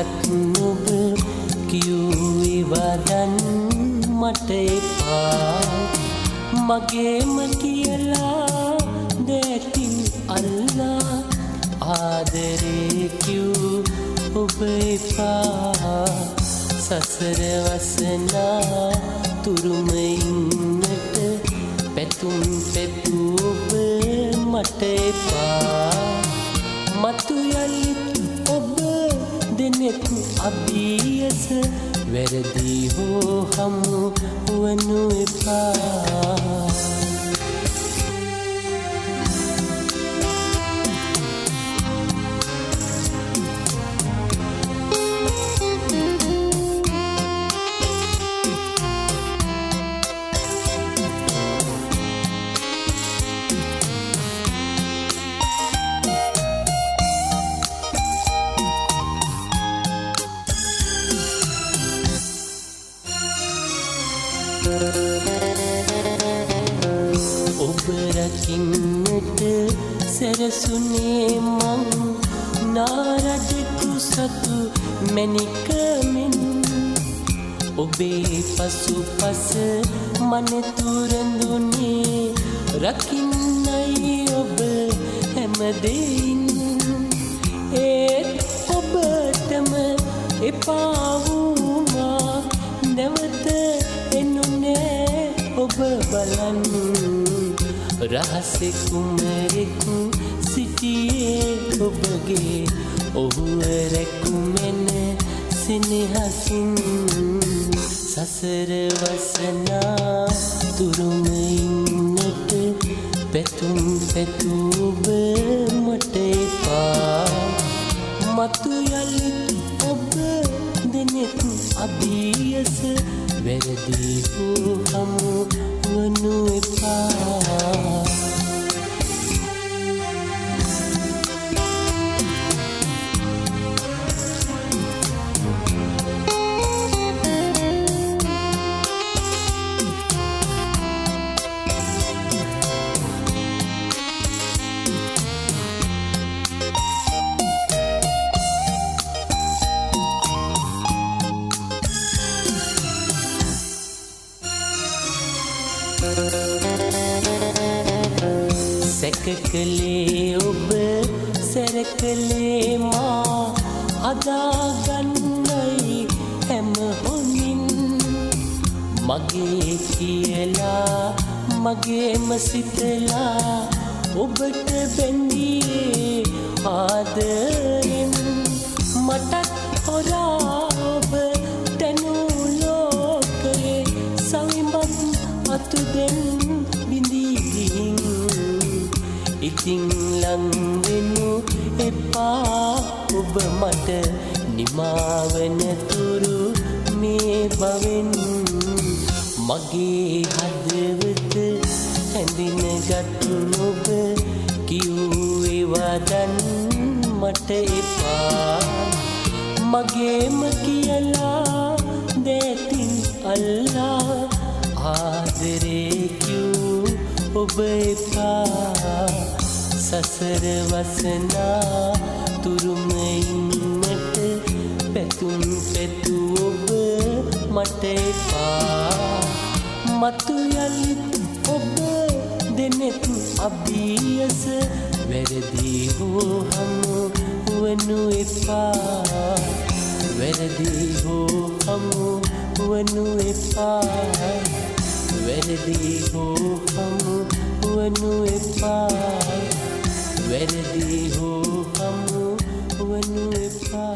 ගත් නුඹ කියූ ඉවදන් මට එපා මගේම කියලා දෙතින් අල්ලා ආදරේ කියූ ඔබ එපා සසර වසනා තුරුම ඉන්නට පැතුම් පැතූ ඔබ මට එපා මතු යලිත් ඔබ දෙනෙකු අභියස වැරදි හෝ හමු වනු එපා ඔබ රකින්නට සැරසුනේ මං නාරජෙකු සතු මැණිකමින් ඔබේ පසුපස මනතුරඳුනේ රකින්නයි ඔබ හැමදෙයින් ඒත් ඔබටම එපා වුණා නැවත එනුනේ ඔබ බලන්න රහසේ කුමරෙකු සිටියේ ඔබගේ ඔහුව රැකුමෙන සෙනෙහසින් සසර වසනා තුරුම ඉන්නට පැතුම් පැතූ ඔබ මට එපා මතු යලිත් ඔබ දෙනෙකු අභියස වැරදි හෝ හමු වනු එපා සැකකලේ ඔබ සැරකලේ මා අදාගන්නයි හැම හොඳින් මගේ කියලා මගේම සිතලා ඔබට බැඳියේ ආදරෙන් මටත් හොරා ඔබ තැනූ ලෝකයේ සවිමත් අතු දෙන් බිඳී ඉතින් ලං වෙනු එපා ඔබ මට නිමාවන තුරු මේ බවෙන් මගේ හදවත හැඳිනගත් ඔබ කියූ ඒවාදන් මට එපා මගේම කියලා දෙතින් අල්ලා ආදරේ කියූ ඔබ එපා සසර වසනා තුරුම ඉන්නට පැතුම් පැතූ ඔබ මට එපා මතු යලිත් ඔබ දෙනෙකු අභියස වැරදි හෝ හමු වනු එපා වැරදි හෝ හමු වනු එපා වැරදි හෝ හමු වනු එපා වැරදි හෝ හමු වනු එපා